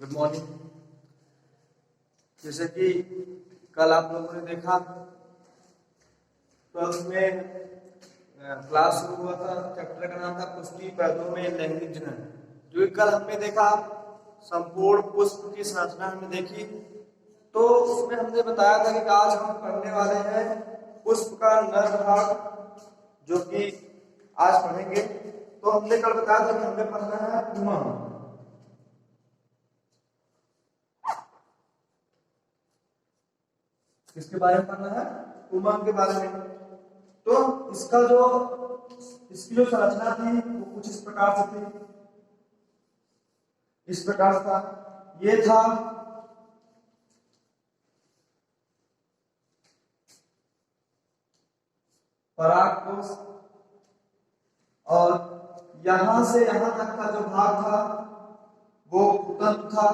Good morning. जैसे कि कल आप लोगों ने देखा 12th में क्लास शुरू हुआ था, चैप्टर का नाम था पुष्टि पौधों में लैंगिक जनन। जो कल हमने देखा संपूर्ण पुष्प की संरचना हमने देखी, तो उसमें हमने बताया था कि आज हम पढ़ने वाले हैं पुष्प का नर भाग, जो कि आज पढ़ेंगे। तो हमने कल बताया था कि हमें पढ़ना है पुमंग। किसके बारे में पढ़ना है? पुमंग के बारे में। तो इसकी जो संरचना थी वो कुछ इस प्रकार से थी, इस प्रकार था। ये था परागकोश, और यहां से यहां तक का जो भाग था वो पुतंत्र था,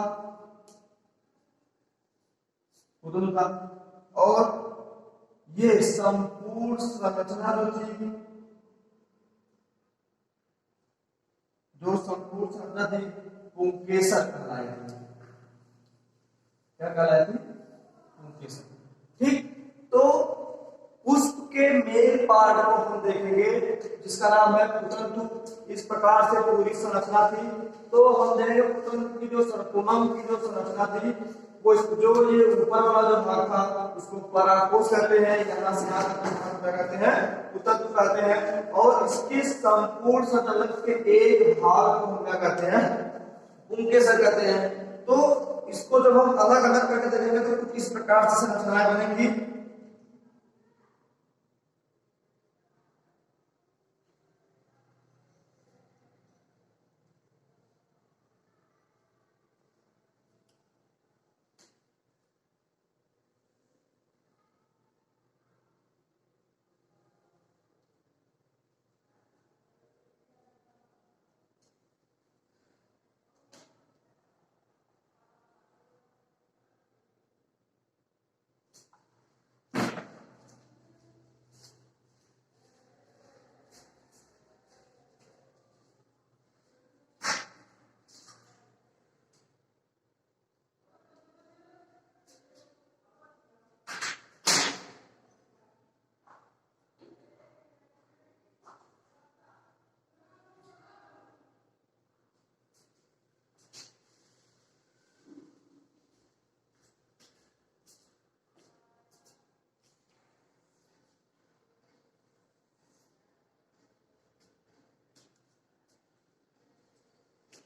और ये संपूर्ण संरचना जो थी, पुंकेसर कहलाई थी। क्या कहलाई थी? पुंकेसर। ठीक। तो पुष्प के मेल पार्ट को हम देखेंगे, जिसका नाम है पुतंतु। इस प्रकार से पूरी संरचना थी। तो हम देखेंगे पुतंतु की पुमंग की जो संरचना थी, वो जो ये ऊपर वाला जो भाग था उसको परागकोश कहते हैं, यहाँ से यहाँ तक क्या कहते हैं? पुतंतु कहते हैं। और इसके संपूर्ण संचलन के एक भाग को हम क्या कहते हैं? पुंकेसर कहते हैं। तो इसको जब हम अलग अलग करके देखेंगे तो कुछ इस प्रकार से संरचनाएं बनेंगी।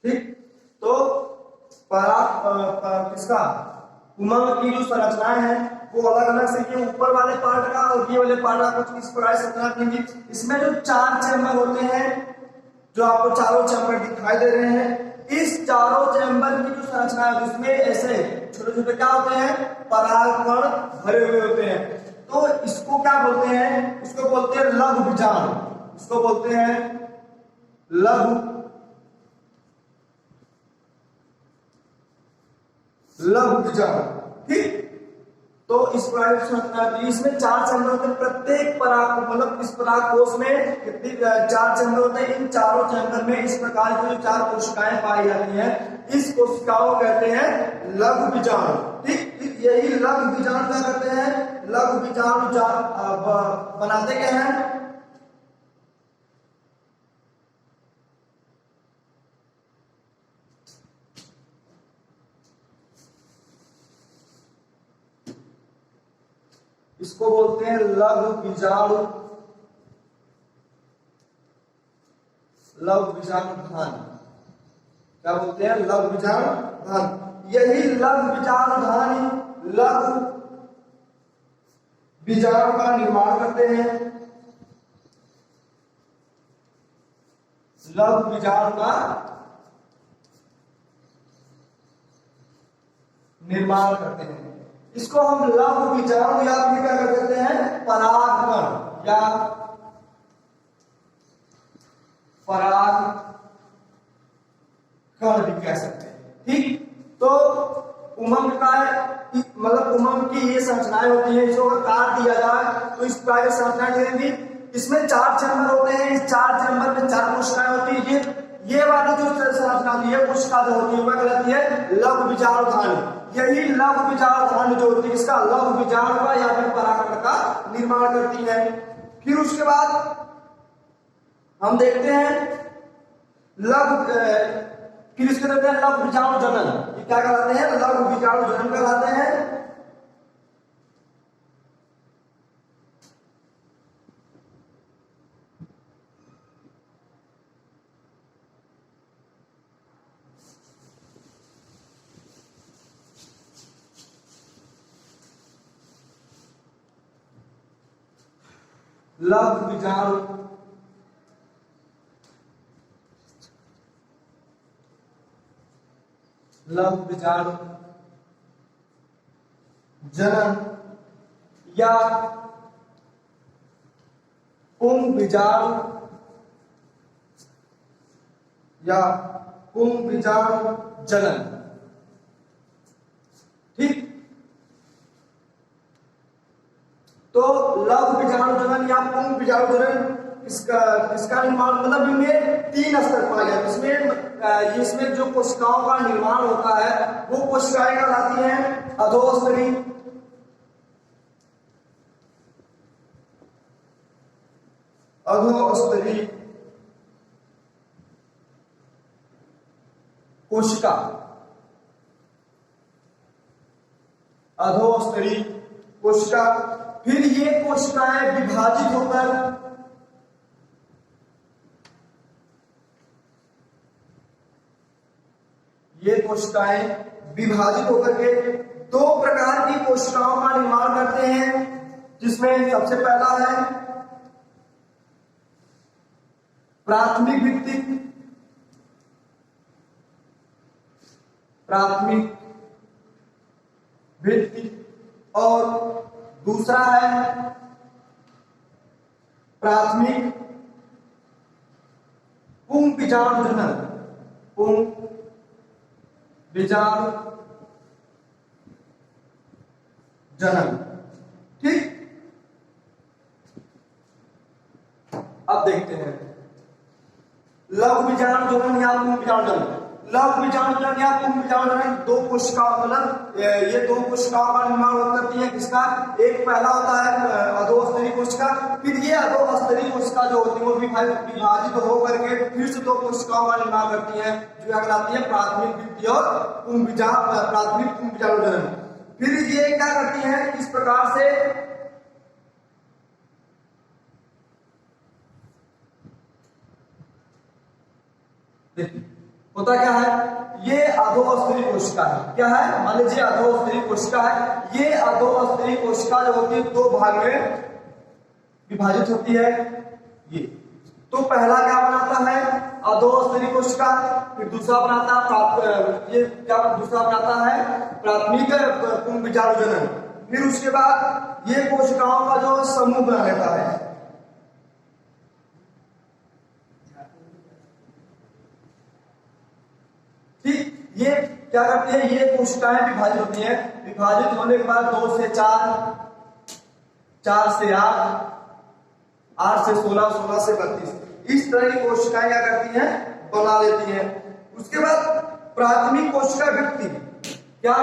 ठीक। तो किसका पुमंग की जो संरचनाएं हैं वो अलग अलग से, ये ऊपर वाले पार्ट का और ये वाले पार्ट का कुछ इस प्रकार संरचना देंगी। इसमें जो 4 चैम्बर होते हैं, जो आपको चारों चैम्बर दिखाई दे रहे हैं, इस चारों चैम्बर की जो संरचना है उसमें ऐसे छोटे छोटे क्या होते हैं? परागकण भरे हुए होते हैं। तो इसको क्या बोलते हैं? इसको बोलते हैं लघु बीजाणु। इसको बोलते हैं लघु बीजाणु। ठीक। तो इस प्रकार इसमें 4 चैम्बर होते हैं। प्रत्येक पराग मतलब इस परागकोश में कितनी 4 चैम्बर होते हैं। इन चारों चैम्बर में इस प्रकार की जो 4 कोशिकाएं पाई जाती हैं, इस कोशिकाओं को कहते हैं लघु बीजाणु। ठीक। यही लघु बीजाणु क्या कहते हैं? लघु बीजाणु बनाते क्या हैं? इसको बोलते हैं लघु बीजाणु, लघु बीजाणु धान। क्या बोलते हैं? लघु बीजाणु धान। यही लघु बीजाणु धान लघु बीजाणु का निर्माण करते हैं। लघु बीजाणु का निर्माण करते हैं। इसको हम लघु बीजाणु या फिर क्या कर देते हैं? परागकण या परागकण भी कह सकते हैं। ठीक। तो पुमंग का मतलब पुमंग की ये संरचनाएं होती है। इसको अगर काट दिया जाए तो इस प्रकार की संरचना रहेगी। इसमें 4 चैम्बर होते हैं। इस 4 चैम्बर में 4 कोशिकाएं होती है। ये वाली जो संरचना होती है कोशिका जो होती है वह कहलाती है लघु बीजाणुधानी। यही लघु बीजाणुधानी जो होती है इसका लघु बीजाणु का या फिर परागकण का निर्माण करती है। फिर उसके बाद हम देखते हैं फिर इसके देखते हैं लघु बीजाणु जनन। ये क्या कहलाते हैं? लघु बीजाणु जनन कहलाते हैं। लघु बीजाणु जनन या पुंग बीजाणु जनन। ठीक, तो लघु बीजाणु जनन या पुंग बीजाणु जनन इसका निर्माण मतलब इनमें 3 स्तर पाए जाते हैं। इसमें जो कोशिकाओं का निर्माण होता है वो कोशिकाएं कहलाती हैं अधोस्तरी, कोशिका, अधोस्तरी कोशिका। फिर ये कोशिकाएं विभाजित होकर के 2 प्रकार की कोशिकाओं का निर्माण करते हैं, जिसमें सबसे पहला है प्राथमिक भित्तिक और दूसरा है प्राथमिक पुंग बीजाणु जनन। ठीक, अब देखते हैं लघु बीजाणु जनन या पुंग बीजाणु जनन। लघु बीजाणु जनन या पुंग बीजाणु जनन 2 कोशिकाओं मतलब ये 2 कोशिकाओं का निर्माण करती है। किसका? एक पहला होता है अधोस्तरी कोशिका। फिर ये अधोस्तरी कोशिका जो होती है वो विभाजित होकर के फिर से 2 कोशिकाओं का निर्माण करती है जो कहलाती है प्राथमिक भित्ति और प्राथमिक पुंग बीजाणु जनन। फिर ये क्या करती है इस प्रकार से होता क्या है, ये अधोस्तरी कोशिका है। क्या है? मान लीजिए अधोस्तरी कोशिका है। ये अधोस्तरी कोशिका जो होती है 2 भाग में विभाजित होती है। ये तो पहला क्या बनाता है? अधोस्तरी कोशिका। फिर दूसरा बनाता है प्राथमिक पुंग बीजाणु जनन। फिर उसके बाद ये कोशिकाओं का जो समूह बना लेता है। ठीक, ये क्या करती है? ये कोशिकाएं विभाजित होती हैं। विभाजित होने के बाद 2 से 4, 4 से 8, 8 से 16, 16 से 32 इस तरह की कोशिकाएं क्या करती हैं? बना लेती हैं। उसके बाद प्राथमिक कोशिका भित्ति। क्या?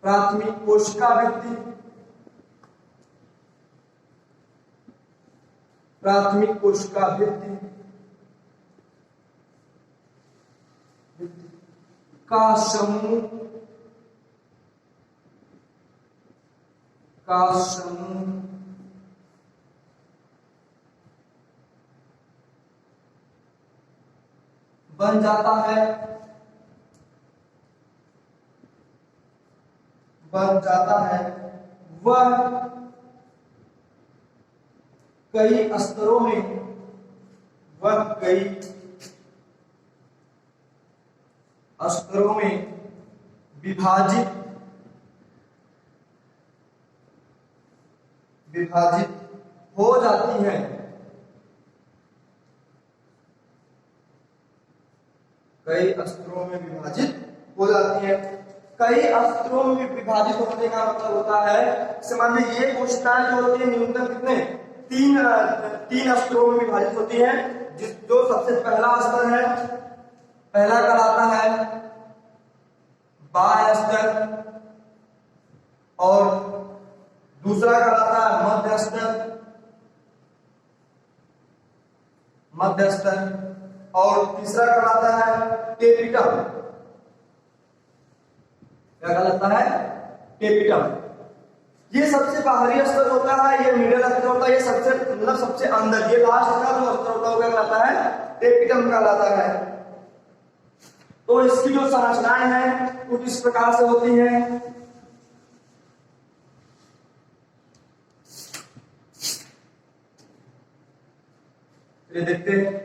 प्राथमिक कोशिका भित्ति, प्राथमिक कोशिका भित्ति का समूह बन जाता है। वह कई स्तरों में विभाजित हो जाती है। कई स्तरों में विभाजित हो जाती है। कई स्तरों में विभाजित होने का मतलब होता है, मान लीजिए ये कोशिकाएं जो होती है न्यूनतम कितने तीन स्तरों में विभाजित होती है। जो सबसे पहला स्तर है, पहला कहलाता है बाह्य स्तर, और दूसरा कहलाता है मध्य स्तर, और तीसरा कहलाता है टेपिटम। क्या कहलाता है? टेपिटम। ये सबसे बाहरी स्तर होता है, ये मिडिल स्तर होता है, ये सबसे मतलब सबसे अंदर, ये लास्ट का जो स्तर होता है क्या कहलाता है? टेपिटम कहलाता है। तो इसकी जो संरचनाएं हैं कुछ इस प्रकार से होती हैं। ये देखते हैं।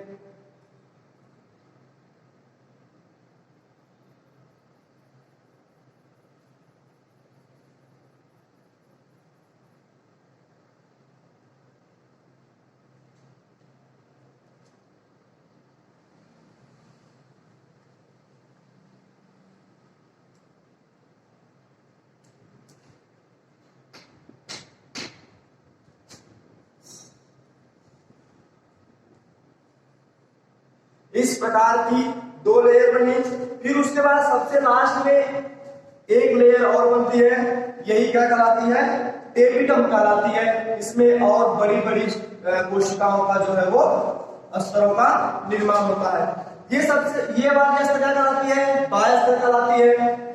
इस प्रकार की दो लेयर बनी। फिर उसके बाद सबसे लास्ट में एक लेयर और बनती है, यही क्या कहलाती है? टेपिटम कहलाती है। इसमें और बड़ी बड़ी कोशिकाओं का जो है वो स्तरों का निर्माण होता है। ये वाली स्तर क्या कहलाती है? बाह्य स्तर कहलाती है।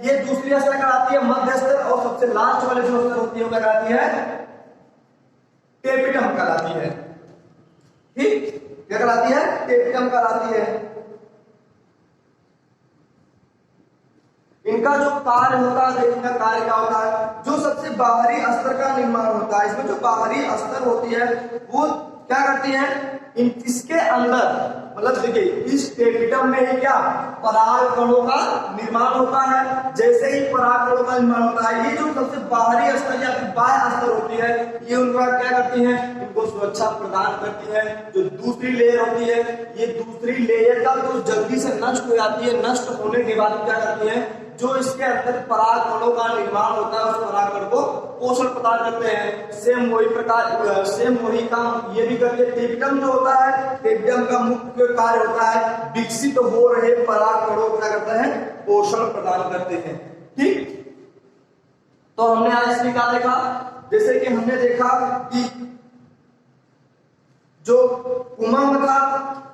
ये दूसरी स्तर कहलाती है मध्य स्तर, और सबसे लास्ट वाले जो स्तर होती है वो क्या कहलाती है? टेपिटम कहलाती है। ठीक, क्या कहलाती है? टेपिटम कहलाती है। इनका जो कार्य होता है, इनका कार्य क्या होता है? जो सबसे बाहरी स्तर का निर्माण होता है, इसमें जो बाहरी स्तर होती है वो क्या करती है? इसके अंदर मतलब देखिए, इस टेपिटम में ही क्या पराग कणों का निर्माण होता है। जैसे ही पराग कणों का निर्माण होता है, ये जो सबसे बाहरी स्तर या फिर बाह्य स्तर होती है, ये उनका क्या करती है? इनको सुरक्षा प्रदान करती है। जो दूसरी लेयर होती है, ये दूसरी लेयर का जो जल्दी से नष्ट हो जाती है, नष्ट होने के बाद क्या करती है? जो इसके अंदर पराग कणों का निर्माण होता है, उस पराग कण को पोषण प्रदान करते हैं। सेम वही काम ये भी करते हैं। टेपिटम जो होता है, टेपिटम का मुख्य कार्य होता है विकसित हो रहे पराग कणों को क्या करते हैं? पोषण प्रदान करते हैं। ठीक, तो हमने आज इसमें क्या देखा? जैसे कि हमने देखा कि जो कुमंग था,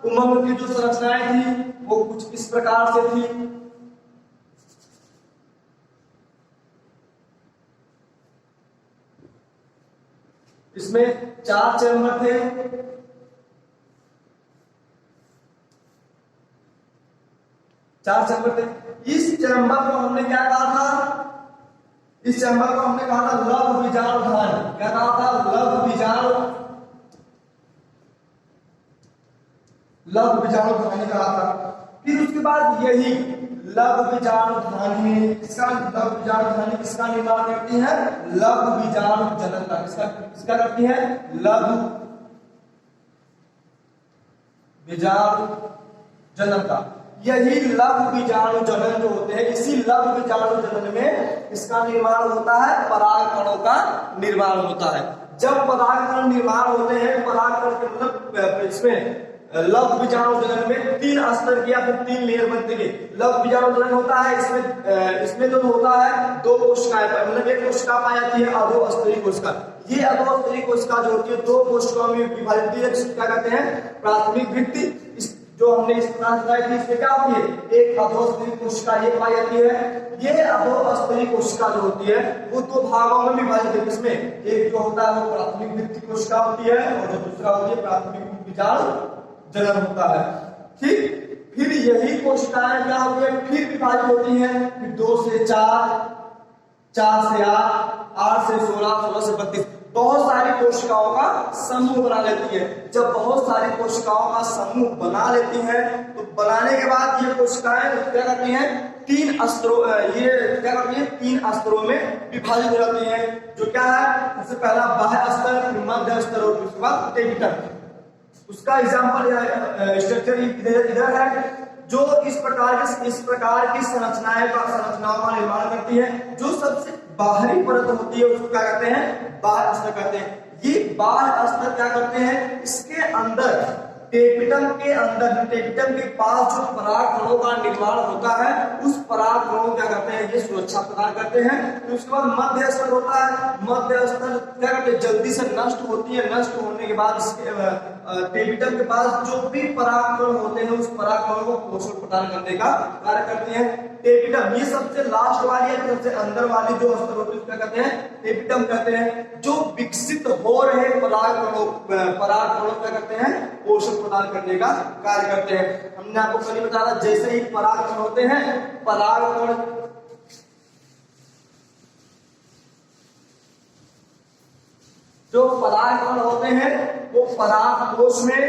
कुमंग की जो संरचनाएं थी वो कुछ इस प्रकार से थी। इसमें 4 चैम्बर थे। इस चैम्बर को हमने क्या कहा था? इस चैम्बर को हमने कहा था लघु बीजाणुधानी। क्या कहा था? लघु बीजाणुधानी कहा था। फिर उसके बाद यही लघु बीजाणुधानी किसका निर्माण करती है? लघु बीजाणु जनन का। किसका करती है? लघु बीजाणु जनन का। यही लघु बीजाणु जनन जो होते हैं, इसी लघु बीजाणु जनन में इसका निर्माण होता है, पराग कणों का निर्माण होता है। जब पराग कण निर्माण होते हैं, पराग कण के मतलब इसमें लघु बीजाणु जनन में 3 स्तर की या फिर 3 लेयर बनती है। लघु बीजाणु जनन होता है, इसमें जो होता है 2 कोशिकाएं, मतलब एक कोशिका पाई जाती है अधोस्तरीय कोशिका। ये अधोस्तरीय कोशिका जो होती है 2 कोशिकाओं में विभाजित होती है, जिसको क्या कहते हैं? प्राथमिक वृत्ति। जो हमने इस प्रकार बताई थी, इसमें क्या होती है? एक अधोस्तरीय कोशिका ये पाई जाती है। ये अधोस्तरीय कोशिका जो होती है वो 2 भागों में विभाजित है। इसमें एक जो होता है वो प्राथमिक वृत्ति कोशिका होती है, और जो दूसरा होती है प्राथमिक बीजाणु जनन होता है। ठीक, फिर यही कोशिकाएं क्या होती है? फिर विभाजित होती हैं। फिर 2 से 4, 4 से 8, 8 से 16, 16 से 32 बहुत सारी कोशिकाओं का समूह बना लेती है। जब बहुत सारी कोशिकाओं का समूह बना लेती हैं, तो बनाने के बाद ये कोशिकाएं क्या करती हैं? 3 स्तरों में विभाजित हो जाती हैं। जो क्या है? सबसे पहला बाह्य स्तर, फिर मध्य स्तर, और उसके बाद टेपिटम। उसका एग्जाम्पल स्ट्रक्चर इधर है, जो इस प्रकार की संरचनाओं का निर्माण करती है। जो सबसे बाहरी परत होती है उसको क्या कहते हैं? बाह्य स्तर कहते हैं। ये बाह्य स्तर क्या करते हैं, इसके अंदर टेपिटम के अंदर, टेपिटम के पास जो पराग कणों का निर्माण होता है, उस पराग कणों क्या करते हैं, ये सुरक्षा प्रदान करते हैं। तो उसके बाद मध्य स्तर होता है, मध्य स्तर क्या करते हैं, जल्दी से नष्ट होती है, नष्ट होने के बाद इसके टेपिटम के पास जो भी पराग कण होते हैं, उस पराग कणों को पोषण प्रदान करने का कार्य करते हैं। टेपिटम ये सबसे लास्ट वाली है, सबसे अंदर वाली जो स्तर होती है क्या कहते हैं, टेपिटम कहते हैं। जो विकसित हो रहे पराग कणों क्या करते हैं, पोषण प्रदान करने का कार्य करते हैं। हमने आपको कल ही बताया, जैसे ही पराग कण होते हैं, पराग कण जो पराग कण होते हैं वो परागकोश में,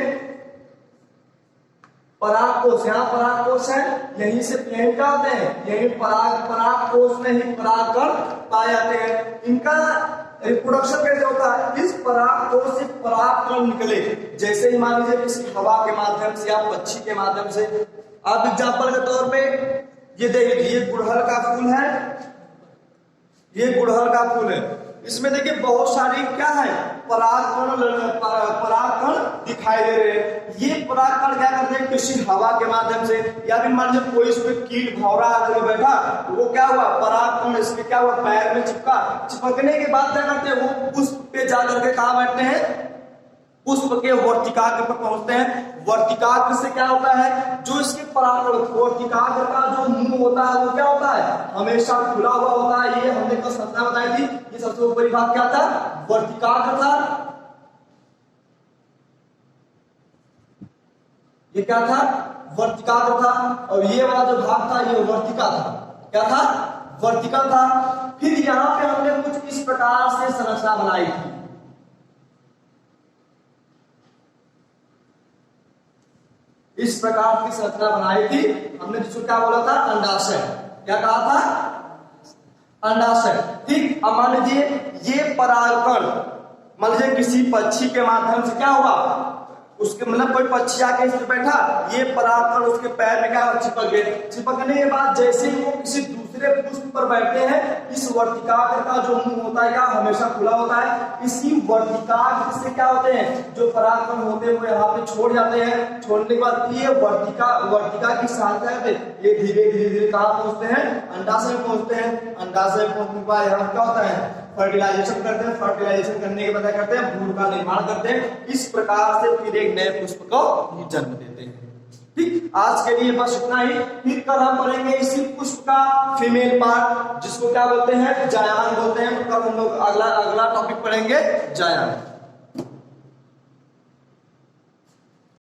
परागकोश, यहाँ परागकोश है, यहीं से यहीं क्या होते हैं, यहीं परागकोश में ही परागकण पाए जाते हैं। इनका रिप्रोडक्शन कैसे होता है, इस परागकोश से परागकण निकले, जैसे ही मान लीजिए किसी हवा के माध्यम से या पक्षी के माध्यम से। अब एग्जाम्पल के तौर पे ये देखिए, ये गुड़हल का फूल है, ये गुड़हल का फूल है, इसमें देखिए बहुत सारी क्या है, परागकण दिखाई दे रहे हैं। ये परागकण क्या करते हैं, किसी हवा के माध्यम से, या फिर मान लीजिए कोई इसमें कीट भौरा आकर बैठा, तो वो क्या हुआ, परागकण इसके क्या हुआ, पैर में चिपका, चिपकने के बाद क्या करते हैं, वो पुष्प पे जाकर के कहाँ बैठते हैं, पुष्प के वर्तिकाग्र पर पहुंचते हैं। वर्तिकाग्र से क्या होता है, जो इसके परागकण, वर्तिकाग्र का जो मुंह होता है वो क्या होता है, हमेशा खुला हुआ होता है। ये हमने कल संरचना बताई थी, ये सबसे ऊपरी भाग क्या था, वर्तिकाग्र था, ये क्या था, वर्तिकाग्र था, और ये वाला जो भाग था ये वर्तिका था, क्या था, वर्तिकल था। फिर यहाँ पे हमने कुछ इस प्रकार से संरचना बनाई थी, इस प्रकार की संरचना बनाई थी हमने, जिसको क्या बोला था, अंडाशय, क्या कहा था, अंडाशय। ठीक, अब मान लीजिए ये परागकण, मान लीजिए किसी पक्षी के माध्यम से क्या हुआ, उसके मतलब कोई पक्षी आके इस पे बैठा, ये परागकण उसके पैर में क्या चिपक गए, चिपकने के बाद जैसे ही वो किसी दूसरे पुष्प पर बैठते हैं, इस वर्तिकाग्र का जो मुंह होता है क्या हमेशा खुला होता है। इसी वर्तिकाग्र से क्या होते हैं, जो परागकण होते हैं वो यहाँ पे छोड़ जाते हैं, छोड़ने के बाद ये वर्तिका की सहायता से ये धीरे धीरे कहाँ पहुंचते हैं, अंडाशय में पहुंचते हैं। अंडाशय पहुंचने के बाद यहाँ क्या होता है, फर्टिलाइजेशन करते हैं, फर्टिलाइजेशन करने के बाद क्या करते हैं, भ्रूण का निर्माण करते हैं। इस प्रकार से फिर एक नए पुष्प को जन्म देते हैं। ठीक, आज के लिए बस इतना ही। फिर कल हम पढ़ेंगे इसी पुष्प का फीमेल पार्ट, जिसको क्या बोलते हैं, जायान बोलते हैं। तो कल हम लोग अगला टॉपिक पढ़ेंगे जायान।